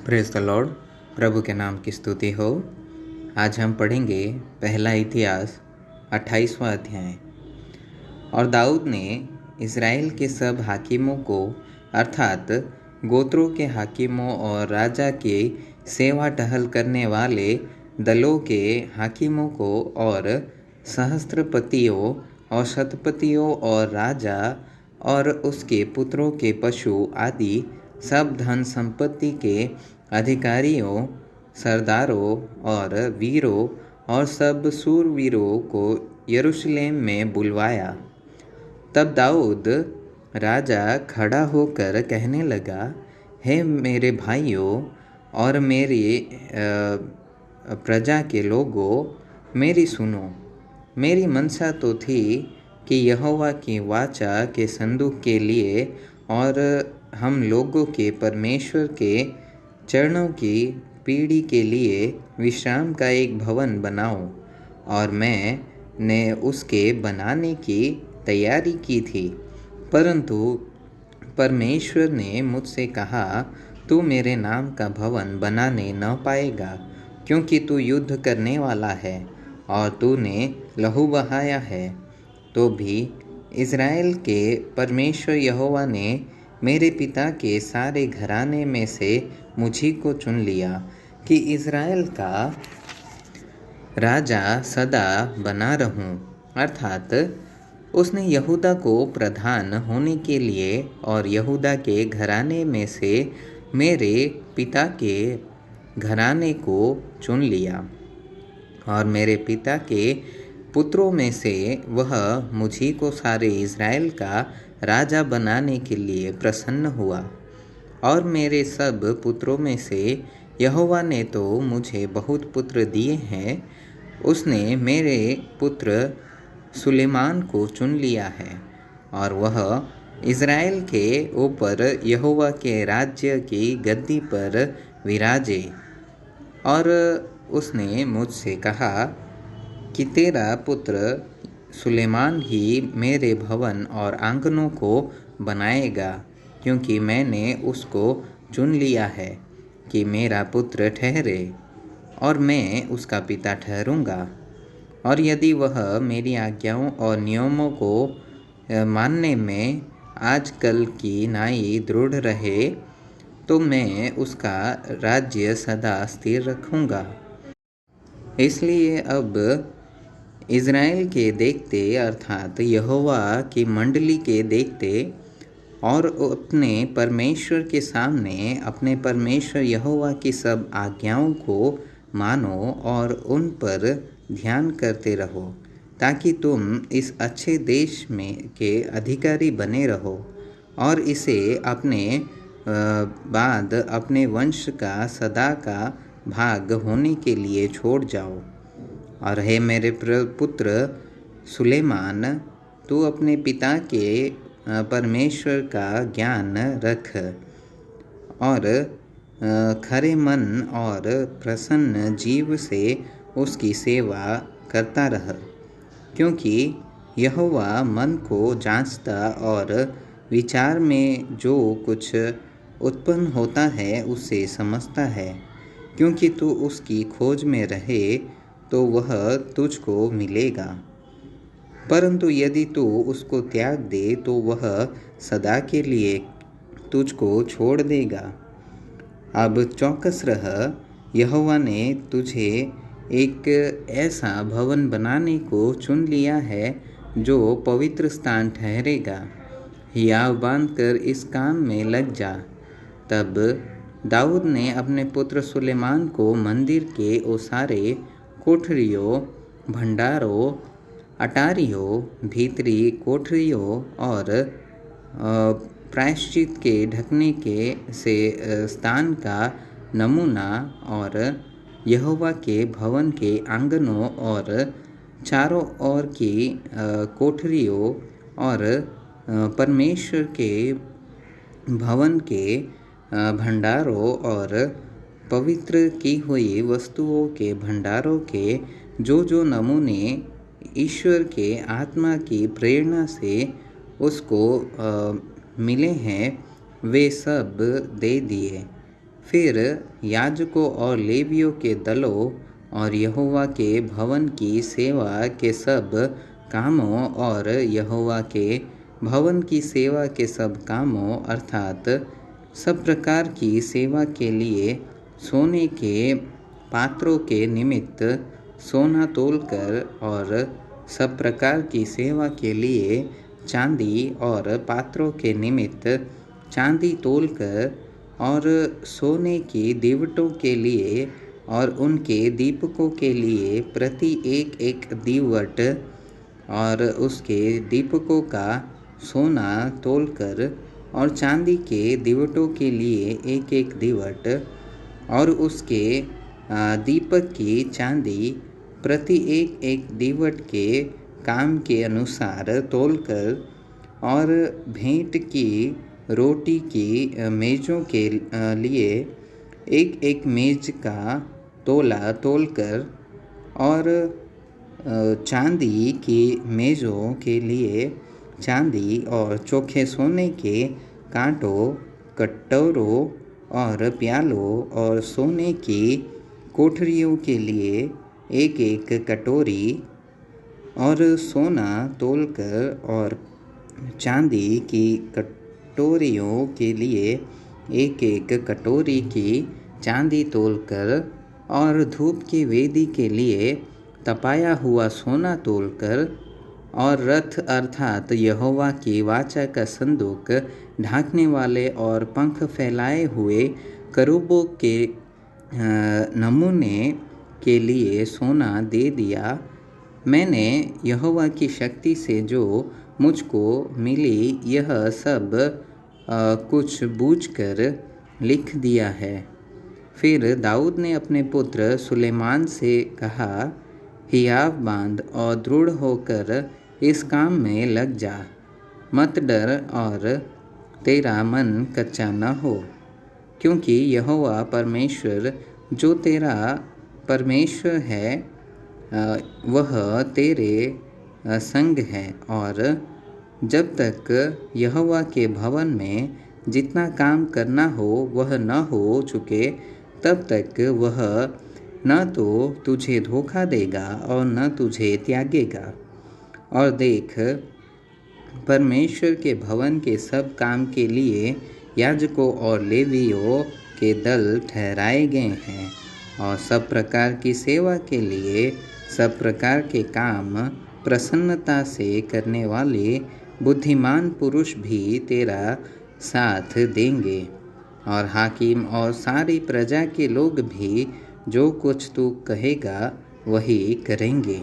Praise the Lord. प्रभु के नाम की स्तुति हो। आज हम पढ़ेंगे पहला इतिहास 28वां अध्याय। और दाऊद ने इज़राइल के सब हाकिमों को अर्थात गोत्रों के हाकिमों और राजा के सेवा टहल करने वाले दलों के हाकिमों को और सहस्त्रपतियों और शतपतियों और राजा और उसके पुत्रों के पशु आदि सब धन संपत्ति के अधिकारियों, सरदारों और वीरों और सब सूरवीरों को यरूशलेम में बुलवाया। तब दाऊद राजा खड़ा होकर कहने लगा, हे मेरे भाइयों और मेरी प्रजा के लोगों, मेरी सुनो। मेरी मनसा तो थी कि यहोवा की वाचा के संदूक के लिए और हम लोगों के परमेश्वर के चरणों की पीढ़ी के लिए विश्राम का एक भवन बनाऊं, और मैंने उसके बनाने की तैयारी की थी। परंतु परमेश्वर ने मुझसे कहा, तू मेरे नाम का भवन बनाने न पाएगा, क्योंकि तू युद्ध करने वाला है और तूने लहू बहाया है। तो भी इज़राइल के परमेश्वर यहोवा ने मेरे पिता के सारे घराने में से मुझी को चुन लिया कि इज़राइल का राजा सदा बना रहूं। अर्थात उसने यहूदा को प्रधान होने के लिए और यहूदा के घराने में से मेरे पिता के घराने को चुन लिया, और मेरे पिता के पुत्रों में से वह मुझी को सारे इज़राइल का राजा बनाने के लिए प्रसन्न हुआ। और मेरे सब पुत्रों में से यहोवा ने तो मुझे बहुत पुत्र दिए हैं। उसने मेरे पुत्र सुलेमान को चुन लिया है, और वह इज़राइल के ऊपर यहोवा के राज्य की गद्दी पर विराजे। और उसने मुझसे कहा कि तेरा पुत्र सुलेमान ही मेरे भवन और आंगनों को बनाएगा, क्योंकि मैंने उसको चुन लिया है कि मेरा पुत्र ठहरे और मैं उसका पिता ठहरूंगा। और यदि वह मेरी आज्ञाओं और नियमों को मानने में आजकल की नाई दृढ़ रहे, तो मैं उसका राज्य सदा स्थिर रखूंगा। इसलिए अब इज़राइल के देखते अर्थात यहोवा की मंडली के देखते और अपने परमेश्वर के सामने अपने परमेश्वर यहोवा की सब आज्ञाओं को मानो और उन पर ध्यान करते रहो, ताकि तुम इस अच्छे देश में के अधिकारी बने रहो और इसे अपने बाद अपने वंश का सदा का भाग होने के लिए छोड़ जाओ। और हे मेरे पुत्र सुलेमान, तू अपने पिता के परमेश्वर का ज्ञान रख और खरे मन और प्रसन्न जीव से उसकी सेवा करता रह, क्योंकि यहोवा मन को जांचता और विचार में जो कुछ उत्पन्न होता है उसे समझता है। क्योंकि तू उसकी खोज में रहे तो वह तुझको मिलेगा, परंतु यदि तू उसको त्याग दे तो वह सदा के लिए तुझको छोड़ देगा। अब चौकस रह, यहोवा ने तुझे एक ऐसा भवन बनाने को चुन लिया है जो पवित्र स्थान ठहरेगा। हियाव बांधकर इस काम में लग जा। तब दाऊद ने अपने पुत्र सुलेमान को मंदिर के ओसारे, कोठरियों, भंडारों, अटारियों, भीतरी कोठरियों और प्रायश्चित के ढकने के से स्थान का नमूना और यहोवा के भवन के आंगनों और चारों ओर की कोठरियों और परमेश्वर के भवन के भंडारों और पवित्र की हुई वस्तुओं के भंडारों के जो नमूने ईश्वर के आत्मा की प्रेरणा से उसको मिले हैं, वे सब दे दिए। फिर याजकों और लेवियों के दलों और यहोवा के भवन की सेवा के सब कामों और यहोवा के भवन की सेवा के सब कामों अर्थात सब प्रकार की सेवा के लिए सोने के पात्रों के निमित्त सोना तोलकर और सब प्रकार की सेवा के लिए चांदी और पात्रों के निमित्त चांदी तोलकर और सोने की दीवटों के लिए और उनके दीपकों के लिए प्रति एक एक दीवट और उसके दीपकों का सोना तोलकर और चांदी के दीवटों के लिए एक एक दीवट और उसके दीपक की चांदी प्रति एक एक दीवट के काम के अनुसार तोलकर और भेंट की रोटी की मेज़ों के लिए एक एक मेज़ का तोला तोलकर और चांदी की मेज़ों के लिए चांदी और चोखे सोने के कांटों कटोरों और प्यालों और सोने की कोठरियों के लिए एक एक कटोरी और सोना तोलकर और चांदी की कटोरियों के लिए एक एक कटोरी की चांदी तोलकर और धूप की वेदी के लिए तपाया हुआ सोना तोलकर और रथ अर्थात यहोवा की वाचा का संदूक ढांकने वाले और पंख फैलाए हुए करूबों के नमूने के लिए सोना दे दिया। मैंने यहोवा की शक्ति से जो मुझको मिली यह सब कुछ बूझकर लिख दिया है। फिर दाऊद ने अपने पुत्र सुलेमान से कहा, हियाव बांध और दृढ़ होकर इस काम में लग जा, मत डर और तेरा मन कच्चा न हो, क्योंकि यहोवा परमेश्वर जो तेरा परमेश्वर है वह तेरे संग है। और जब तक यहोवा के भवन में जितना काम करना हो वह न हो चुके तब तक वह न तो तुझे धोखा देगा और न तुझे त्यागेगा। और देख, परमेश्वर के भवन के सब काम के लिए याजकों और लेवियों के दल ठहराए गए हैं और सब प्रकार की सेवा के लिए सब प्रकार के काम प्रसन्नता से करने वाले बुद्धिमान पुरुष भी तेरा साथ देंगे। और हाकिम और सारी प्रजा के लोग भी जो कुछ तू कहेगा वही करेंगे।